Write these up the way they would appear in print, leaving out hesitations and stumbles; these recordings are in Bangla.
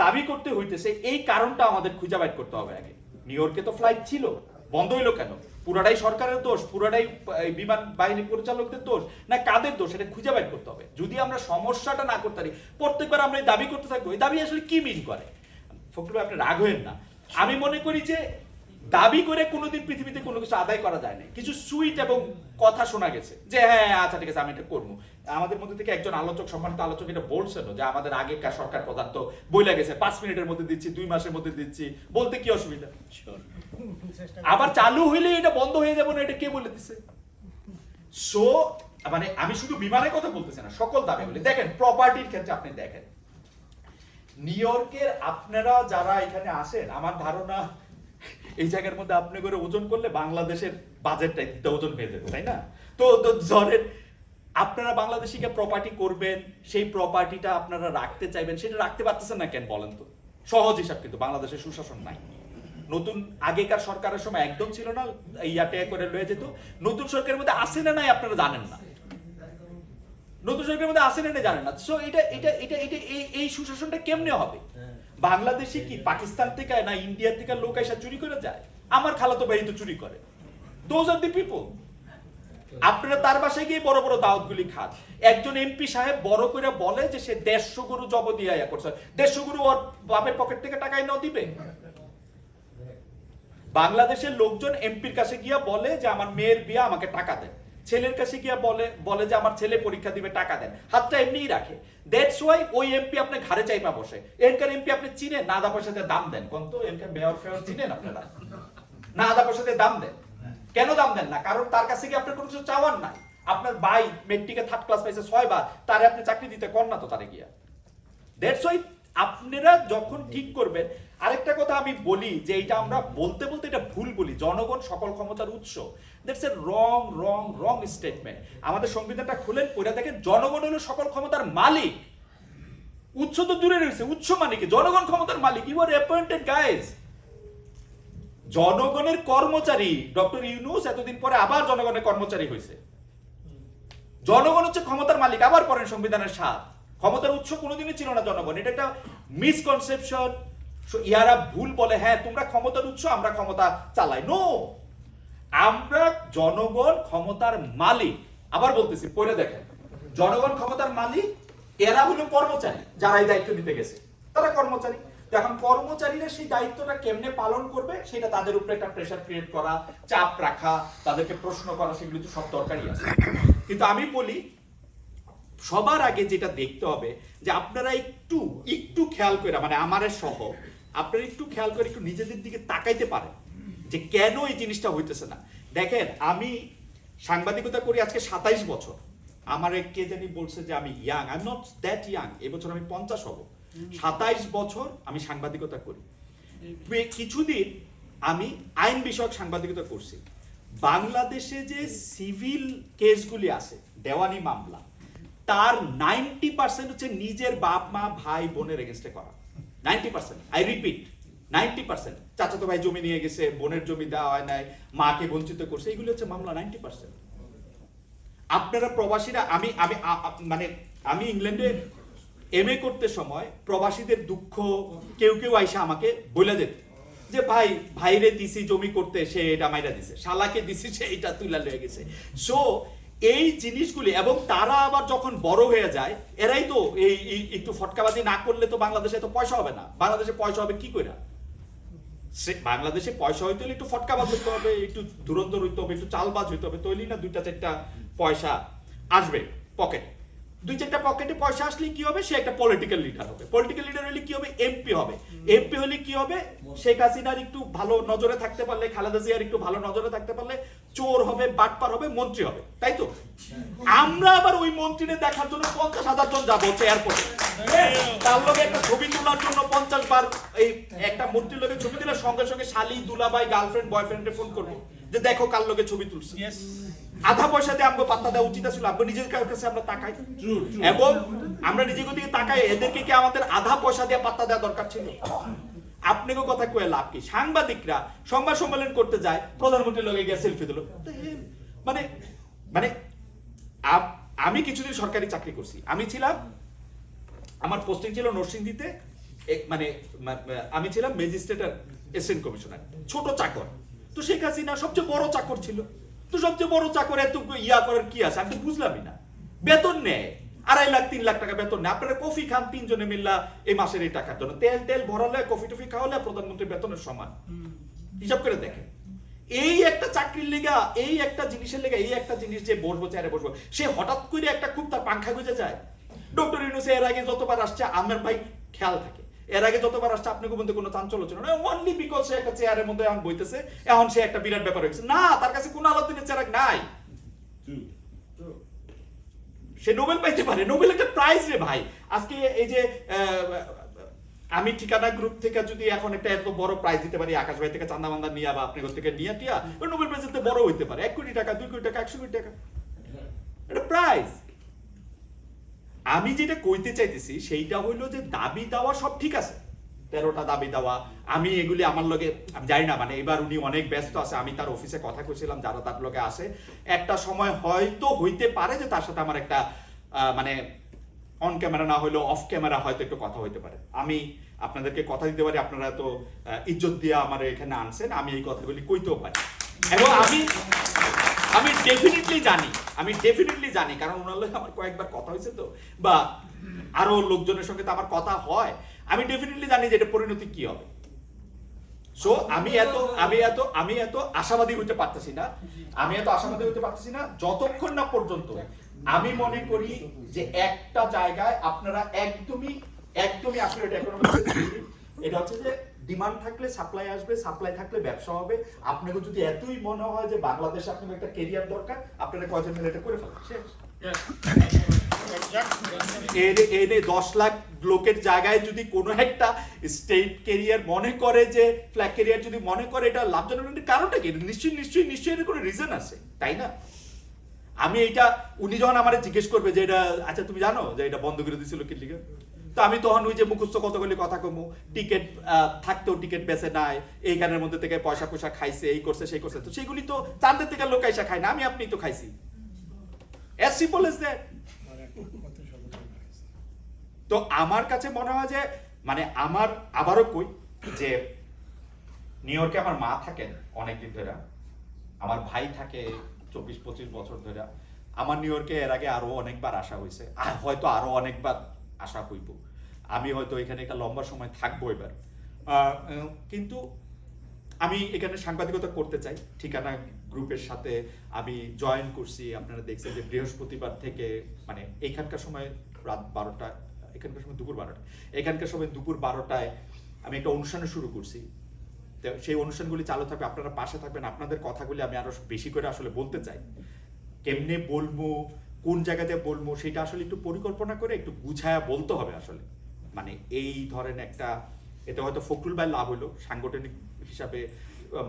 দাবি করতে হইতেছে এই কারণটা আমাদের খুঁজে বাইর করতে হবে আগে। নিউ ইয়র্কে তো ফ্লাইট ছিল, বন্ধ হইলো কেন? পুরাটাই সরকারের দোষ, পুরাটাই বিমান বাহিনী পরিচালকদের দোষ, না কাদের দোষ? এটা খুঁজে বাইর করতে হবে। যদি আমরা সমস্যাটা না করতে পারি, প্রত্যেকবার আমরা এই দাবি করতে থাকবো, এই দাবি আসলে কি মিন করে? ফখরুল ভাই আপনি রাগ হয়েন না, আমি মনে করি যে দাবি করে কোনোদিন পৃথিবীতে কোনো কিছু আদায় করা যায় না। কিছু সুইট এবং কথা শোনা গেছে যে হ্যাঁ আচ্ছা ঠিক আছে আমি এটা করবো। আমাদের মধ্যে থেকে একজন আলোচক, সম্মানিত আলোচক এটা বলছেন যে আমাদের আগেকার সরকার প্রধান তো বইলা গেছে 5 মিনিটের মধ্যে দিচ্ছি, 2 মাসের মধ্যে দিচ্ছি, বলতে কি অসুবিধা? আবার চালু হইলে এটা বন্ধ হয়ে যাবে না, এটা কে বলে দিছে? সো মানে আমি শুধু বিমানের কথা বলতেছি না, সকল দাবি বলি। দেখেন প্রপার্টির ক্ষেত্রে আপনি দেখেন নিউ ইয়র্কের আপনারা যারা এখানে আসেন, আমার ধারণা এই জায়গার মধ্যে আপনি করে ওজন করলে বাংলাদেশের বাজেটটা একটা ওজন হয়ে যাবে, তাই না? তো ধরেন আপনারা বাংলাদেশিকে প্রপার্টি করবেন, সেই প্রপার্টিটা আপনারা রাখতে চাইবেন, সেটা রাখতে পারতেছেন না কেন বলেন তো? সহজ হিসাব, কিন্তু বাংলাদেশের সুশাসন নাই। নতুন আগেকার সরকারের সময় একদম ছিল না, ইয়াটে করে লয়ে যেত। নতুন সরকারের মধ্যে আসে না নাই আপনারা জানেন না, নতুন সরকারের মধ্যে আসে না জানেন না। সো এটা এটা এটা এটা এই সুশাসনটা কেমনে হবে? বাংলাদেশে কি পাকিস্তান থেকে না ইন্ডিয়া থেকে লোক এসে চুরি করে যায়? আমার খালাতো ভাই তো চুরি করে। Those are the people. আপনারা তার বাসায় গিয়ে বড় বড় দাওয়াতগুলি খান। একজন এমপি সাহেব বড় করে বলে যে সে 150 গরু জব দিয়ে আয়া করছে। 150 গরু ওর বাপের পকেট থেকে টাকা এনে দিবে? বাংলাদেশের লোকজন এমপির কাছে গিয়া বলে যে আমার মেয়ের বিয়ে, আমাকে টাকা দেন। ছেলের কাছে গিয়া বলে যে আমার ছেলে পরীক্ষা দিবে, টাকা দেন। হাতটা এমনিই রাখে। দ্যাটস ওয়াই ওই এমপি আপনি ঘাড়ে চাইপা বসে। এনকার এমপি আপনি চিনেন না, আদা পয়সা দিয়ে দাম দেন। কোন তো এনকার মেয়র ফেয়র চিনেন আপনারা না? আদা পয়সা দিয়ে দাম দেন। কেন দাম দেন না? কারণ তার কাছে গিয়ে আপনার কোনো কিছু চাওয়ার নাই। আপনার ভাই মেট্রিকে 3rd ক্লাস পাইছে 6 বার, তারে আপনি চাকরি দিতে কর না তো তারে গিয়া। দ্যাটস ওয়াই আপনারা যখন ঠিক করবেন। আরেকটা কথা আমি বলি যে এটা আমরা বলতে বলতে এটা ভুল বলি, জনগণ সকল ক্ষমতার উৎস। That's a wrong wrong wrong statement. আমাদের সংবিধানটা খুলেন, পড়ে দেখেন, জনগণ হলো সকল ক্ষমতার মালিক। উৎস তো দূরে রয়েছে, উৎস মানে কি? জনগণ ক্ষমতার মালিক। You are appointed guys. জনগণের কর্মচারী ডক্টর ইউনূস এতদিন পরে আবার জনগণের কর্মচারী হয়েছে। জনগণ হচ্ছে ক্ষমতার মালিক। আবার পড়েন সংবিধানের 7, ক্ষমতার উৎস কোনোদিনই ছিল না জনগণ। এটা একটা মিসকনসেপশন। ইয়ারা ভুল বলে হ্যাঁ তোমরা ক্ষমতার উৎস, আমরা ক্ষমতা চালাই। নো, আমরা জনগণ ক্ষমতার মালিক। আবার বলতেছি, পড়ে দেখেন, জনগণ ক্ষমতার মালিক, এরা হলো কর্মচারী যারা এই দায়িত্ব নিতে গেছে, তারা কর্মচারী। এখন কর্মচারীরা সেই দায়িত্বটা কেমনে পালন করবে সেটা তাদের উপরে একটা প্রেসার ক্রিয়েট করা, চাপ রাখা, তাদেরকে প্রশ্ন করা, সেগুলো তো সব দরকারই আছে। কিন্তু আমি বলি সবার আগে যেটা দেখতে হবে যে আপনারা একটু একটু খেয়াল করে, মানে আমারে সহ আপনারা একটু খেয়াল করে একটু নিজেদের দিকে তাকাইতে পারেন যে কেন এই জিনিসটা হইতেছে না। দেখেন আমি সাংবাদিকতা করি আজকে 27 বছর। আমার কে জানি বলছে যে আমি young, I am not that young. এবছর আমি 50 হব। 27 বছর আমি সাংবাদিকতা করি। কিছুদিন আমি আইন বিষয়ক সাংবাদিকতা করছি। বাংলাদেশে যে সিভিল কেসগুলি আছে, দেওয়ানি মামলা, তার 90% হচ্ছে নিজের বাপ মা ভাই বোনের এগেইনস্টে করা। 90%, আই রিপিট 90%। চাচাতো ভাই জমি নিয়ে গেছে, বোনের জমি দেওয়া হয় নাই, মাকে বঞ্চিত করছে, এগুলো হচ্ছে মামলা 90%। আপনারা প্রবাসীরা, আমি ইংল্যান্ডে এমএ করতে সময় প্রবাসীদের দুঃখ কেউ কেউ আইসা আমাকে বলে যেত যে ভাইরে দিছি জমি করতে, সে এটা মাইরা দিছে, শালাকে দিছি সে এটা তুলা লয়ে গেছে। সো এই জিনিসগুলি, এবং তারা আবার যখন বড় হয়ে যায়, এরাই তো এই একটু ফটকাবাজি না করলে তো বাংলাদেশে তো পয়সা হবে না। বাংলাদেশে পয়সা হবে কি করে? বাংলাদেশে পয়সা হইতে হলে একটু ফটকাবাজ হইতে হবে, একটু ধুরন্ধর হইতে হবে, একটু চালবাজ হইতে হবে, তৈরি না 2-4টা পয়সা আসবে পকেট। 2-4টা পকেটে পয়সা আসলে কি হবে? সে একটা পলিটিক্যাল লিডার হবে। পলিটিক্যাল লিডার হলে কি হবে? এমপি হবে। এমপি হলে কি হবে? শেখ হাসিনার একটু ভালো নজরে থাকতে পারলে, খালেদা জিয়ার একটু ভালো নজরে থাকতে পারলে চোর হবে, বাটপার হবে, মন্ত্রী হবে, তাই তো? আমরা আবার ওই মন্ত্রীদের দেখার জন্য 50,000 জন যাবো এয়ারপোর্টে। তার লগে একটা ছবি তোলার জন্য 50 বার এই একটা মন্ত্রীর লগে ছবি দিলে সঙ্গে সঙ্গে শালি, দুলাভাই, গার্লফ্রেন্ড, বয়ফ্রেন্ডে ফোন করবো যে দেখো কার লগে ছবি তুলছে। আধা পয়সা দিয়ে আমাকে পাত্তা দেওয়া উচিত ছিল। আমরা নিজের কাছে আমরা তাকাই, এবং আমরা নিজের দিকে তাকাই, এদেরকে কি আমাদের আধা পয়সা দিয়ে পাত্তা দেওয়া দরকার ছিল? আপনাকে কথা কয়ে লাভ কি? সাংবাদিকরা সংবাদ সম্মেলন করতে যায়, প্রধানমন্ত্রীর লগে গিয়ে সেলফি দিল। মানে মানে আমি কিছুদিন সরকারি চাকরি করছি। আমি ছিলাম, আমার পোস্টিং ছিল নরসিংদীতে, মানে আমি ছিলাম ম্যাজিস্ট্রেট আর অ্যাসিস্ট্যান্ট কমিশনার, ছোট চাকর। তো শেখ হাসিনা সবচেয়ে বড় চাকর ছিল। তো সবচেয়ে বড় চাকর এত করার কি আছে, আমি তো বুঝলামই না। বেতন নেয় 2.5 লাখ 3 লাখ টাকা বেতন নেয়। আপনারা কফি খান 3 জনে মিল্লা এই মাসের এই টাকার জন্য, তেল ভরালে কফি টফি খাওয়ালে প্রধানমন্ত্রীর বেতনের সমান। হিসাব করে দেখেন, এই একটা চাকরির লেগা, এই একটা জিনিসের লেগা, এই একটা জিনিস যে বসবো চেয়ারে বসবো, সে হঠাৎ করে একটা খুব তার পাংখা গুজে যায়। ডক্টর ইউনূস এর আগে যতবার আসছে আমার ভাই খেয়াল থাকে, এর আগে যতবার আসছে আপনাকে বলতে কোনো চাঞ্চল্য ছিল না, অনলি বিকজ সে একটা চেয়ারের মধ্যে এখন বইতেছে, এখন সে একটা বিরাট ব্যাপার হয়েছে। না, তার কাছে কোনো আলাদিনের চেরাক নাই। সে নোবেল পাইতে পারে, নোবেল একটা প্রাইজ রে ভাই। আজকে এই যে আমি ঠিকানা গ্রুপ থেকে যদি এখন একটা এত বড় প্রাইজ দিতে পারি, আকাশ ভাই থেকে চান্দা মান্দা নিয়ে বা আপনি থেকে নিয়ে টিয়া, নোবেল প্রাইজ দিতে বড় হইতে পারে, 1 কোটি টাকা 2 কোটি টাকা 100 কোটি টাকা, এটা প্রাইজ। আমি যেটা কইতে চাইতেছি সেইটা হইলো যে দাবি দেওয়া সব ঠিক আছে, 13টা দাবি দেওয়া, আমি এগুলি আমার লগে আমি জানি না, মানে এবার উনি অনেক ব্যস্ত আছে, আমি তার অফিসে কথা কইছিলাম যারা তার লগে আসে, একটা সময় হয়তো হইতে পারে যে তার সাথে আমার একটা মানে অন ক্যামেরা না হইলেও অফ ক্যামেরা হয়তো একটু কথা হইতে পারে। আমি আপনাদেরকে কথা দিতে পারি, আপনারা তো ইজ্জত দিয়ে আমার এখানে আনছেন, আমি এই কথাগুলি কইতেও পারি। এবং আমি ডেফিনেটলি জানি, কারণ ওনার লগে আমার কয়েকবার কথা হয়েছে তো, বা আরো লোকজনের সঙ্গে তো আমার কথা হয়, আমি ডেফিনেটলি জানি যে এটা পরিণতি কি হবে। সো আমি এত আশাবাদী হতে পারতেছি না, যতক্ষণ না পর্যন্ত আমি মনে করি যে একটা জায়গায় আপনারা একদমই এটা হচ্ছে যে ডিমান্ড থাকলে সাপ্লাই আসবে, সাপ্লাই থাকলে ব্যবসা হবে। আপনাকে যদি এতই মনে হয় যে বাংলাদেশে আপনার একটা ক্যারিয়ার দরকার, আপনারা কয়জন মিলে এটা করে ফেলেন, শেষ। এর 10 লাখ লোকের জায়গায় যদি কোনো একটা স্টেট ক্যারিয়ার মনে করে, যে ফ্ল্যাগ ক্যারিয়ার যদি মনে করে এটা লাভজনক, কারণটা কি? নিশ্চয়ই এর কোনো রিজন আছে, তাই না? আমি এইটা উনি যখন আমারে জিজ্ঞেস করবে যে এটা আচ্ছা তুমি জানো যে এটা বন্ধ করে দিয়েছিল কি লিগে, তো আমি তখন ওই যে মুখস্থ কতগুলি কথা কমু, টিকিট থাকতেও টিকিট বেচে নাই, এই গানের মধ্যে থেকে পয়সা খাইছে, এই করছে সেই করছে, তো সেগুলি তো চাঁদের থেকে লোক আইসা খায় না, আমি আপনি তো খাইছি। as simple as that। তো আমার কাছে মনে হয় যে মানে আমার আবারও কই যে নিউ ইয়র্কে আমার মা থাকেন অনেকদিন ধরে, আমার ভাই থাকে 24-25 বছর ধরে। আমার নিউ ইয়র্কে এর আগে আরো অনেকবার আসা হয়েছে, আর হয়তো আরো অনেকবার আসা হইব। আমি হয়তো এখানে একটা লম্বা সময় থাকবো এবার, কিন্তু আমি এখানে সাংবাদিকতা করতে চাই। ঠিকানা গ্রুপের সাথে আমি জয়েন করছি, আপনারা দেখছেন যে বৃহস্পতিবার থেকে, মানে এখানকার সময় রাত 12টা, এখানকার সময় দুপুর 12টা, এখানকার সময় দুপুর 12টায় আমি একটা অনুষ্ঠান শুরু করছি। সেই অনুষ্ঠানগুলি চালু থাকবে, আপনারা পাশে থাকবেন। আপনাদের কথাগুলি আমি আরো বেশি করে আসলে বলতে চাই, কেমনে বলবো, কোন জায়গাতে বলবো, সেটা আসলে একটু পরিকল্পনা করে একটু গুছায়া বলতে হবে আসলে। মানে এই ধরেন একটা, এটা হয়তো ফখরুল ভাই লাভ হলো সাংগঠনিক হিসাবে,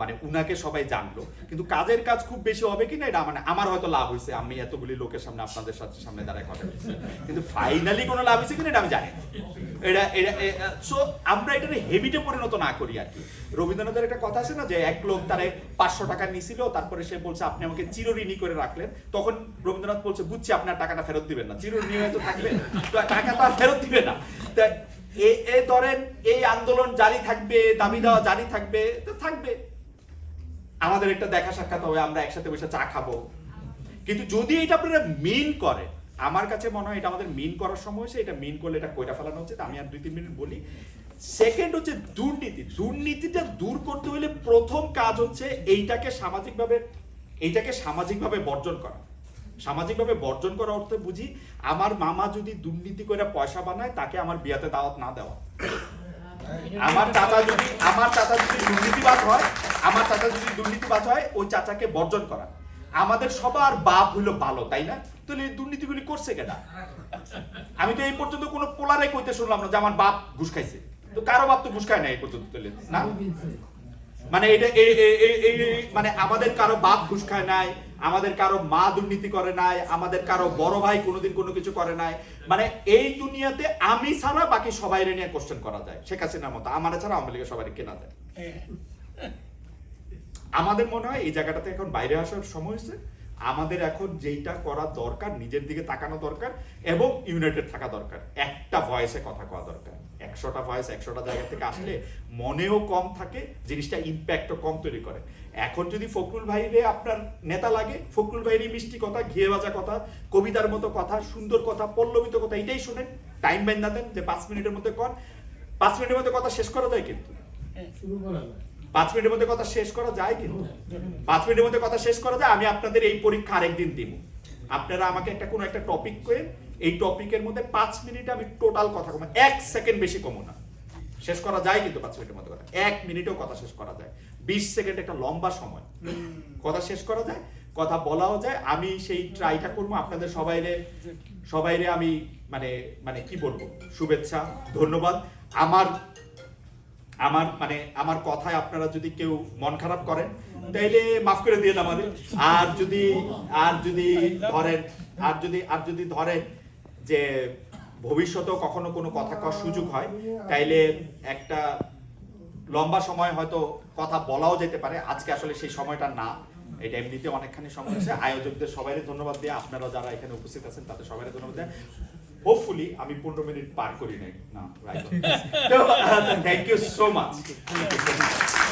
মানে উনাকে সবাই জানলো, কিন্তু কাজের কাজ খুব বেশি হবে কিনা এটা মানে আমার হয়তো লাভ হয়েছে, আমি এতগুলি লোকের সামনে আপনাদের সামনে দাঁড়ায় কথা বলছি, কিন্তু ফাইনালি কোনো লাভ হয়েছে কিনা এটা আমি জানি না। সো আমরা এটা হেবিটে পরিণত না করি আর কি। রবীন্দ্রনাথের একটা কথা আছে না যে এক লোক তারে 500 টাকা নিছিল, তারপরে সে বলছে আপনি আমাকে চিরঋণী করে রাখলেন, তখন রবীন্দ্রনাথ বলছে বুঝছি আপনার টাকাটা ফেরত দিবেন না, চিরঋণী হয়তো থাকবেন, টাকা তো আর ফেরত দিবে না। ধরেন এই আন্দোলন জারি থাকবে, দাবি দেওয়া জারি থাকবে, তো থাকবে, আমাদের একটা দেখা সাক্ষাৎ হবে, আমরা একসাথে বসে চা খাবো। কিন্তু যদি এটা আপনারা মিন করে, আমার কাছে মনে হয় এটা আমাদের মিন করার সময় হয়েছে, এটা মিন করলে এটা কইরা ফেলানো উচিত। আমি আর 2-3 মিনিট বলি। সেকেন্ড হচ্ছে দুর্নীতিটা দূর করতে হলে প্রথম কাজ হচ্ছে এইটাকে সামাজিকভাবে বর্জন করা। সামাজিকভাবে বর্জন করা অর্থে বুঝি আমার মামা যদি দুর্নীতি করে পয়সা বানায়, তাকে আমার বিয়াতে দাওয়াত না দেওয়া। আমার চাচা যদি দুর্নীতিবাজ হয়, ওই চাচাকে বর্জন করা। আমাদের সবার বাপ হইলো ভালো, তাই না? তাহলে এই দুর্নীতিগুলি করছে কেনা? আমি তো এই পর্যন্ত কোনো পোলারে কইতে শুনলাম না যে আমার বাপ ঘুষ খাইছে। তো কারো বাপ তো ঘুষ খায় না এই পর্যন্ত, না? মানে এটা মানে আমাদের কারো বাপ ঘুষ খায় নাই, আমাদের কারো মা দুর্নীতি করে নাই, আমাদের কারো বড় ভাই কোনোদিন কোনো কিছু করে নাই। মানে এই দুনিয়াতে আমি ছাড়া বাকি সবাই নিয়ে কোশ্চেন করা যায়, শেখ হাসিনার মতো। আমার ছাড়া আওয়ামী লীগের সবাই কেনা যায়। আমাদের মনে হয় এই জায়গাটাতে এখন বাইরে আসার সময় হয়েছে। আমাদের এখন যেইটা করা দরকার, নিজের দিকে তাকানো দরকার এবং ইউনাইটেড থাকা দরকার, একটা ভয়েসে কথা কওয়া দরকার। 100টা ভয়েস 100টা জায়গা থেকে আসলে মনেও কম থাকে, জিনিসটা ইম্প্যাক্টও কম তৈরি করে। এখন যদি ফখরুল ভাইরে আপনার নেতা লাগে, ফখরুল ভাইয়েরই মিষ্টি কথা, ঘিয়ে ভাজা কথা, কবিতার মতো কথা, সুন্দর কথা, পল্লবিত কথা, এটাই শুনেন, টাইম বাইন না দেন যে 5 মিনিটের মধ্যে 5 মিনিটের মধ্যে কথা শেষ করা যায়, কিন্তু 5 মিনিটের মধ্যে কথা শেষ করা যায়, কিন্তু 5 মিনিটের মধ্যে কথা শেষ করা যায়। আমি আপনাদের এই পরীক্ষা আরেকদিন দিব, আপনারা আমাকে কোনো একটা টপিক করেন, এই টপিকের মধ্যে 5 মিনিটে আমি টোটাল কথা কম, 1 সেকেন্ড বেশি কমো না, শেষ করা যায় কিন্তু 5 মিনিটের মধ্যে কথা, 1 মিনিটেও কথা শেষ করা যায়। 20 সেকেন্ড একটা লম্বা সময়, কথা শেষ করা যায়, কথা বলাও যায়। আমি সেই ট্রাইটা করবো। আপনাদের সবাইরে আমি মানে কি বলবো, শুভেচ্ছা, ধন্যবাদ। আমার কথায় আপনারা যদি কেউ মন খারাপ করেন তাইলে মাফ করে দিয়ে আমাদের। আর যদি ধরেন যে ভবিষ্যতেও কখনো কোনো কথা কওয়ার সুযোগ হয়, তাইলে একটা লম্বা সময় হয়তো কথা বলাও যেতে পারে। আজকে আসলে সেই সময়টা না, এটা এমনিতে অনেকখানি সময় আছে। আয়োজকদের সবাইকে ধন্যবাদ দিয়ে, আপনারা যারা এখানে উপস্থিত আছেন তাদের সবাইকে ধন্যবাদ দেয়। হোপফুলি আমি 15 মিনিট পার করি নাই না, right? Thank you so much.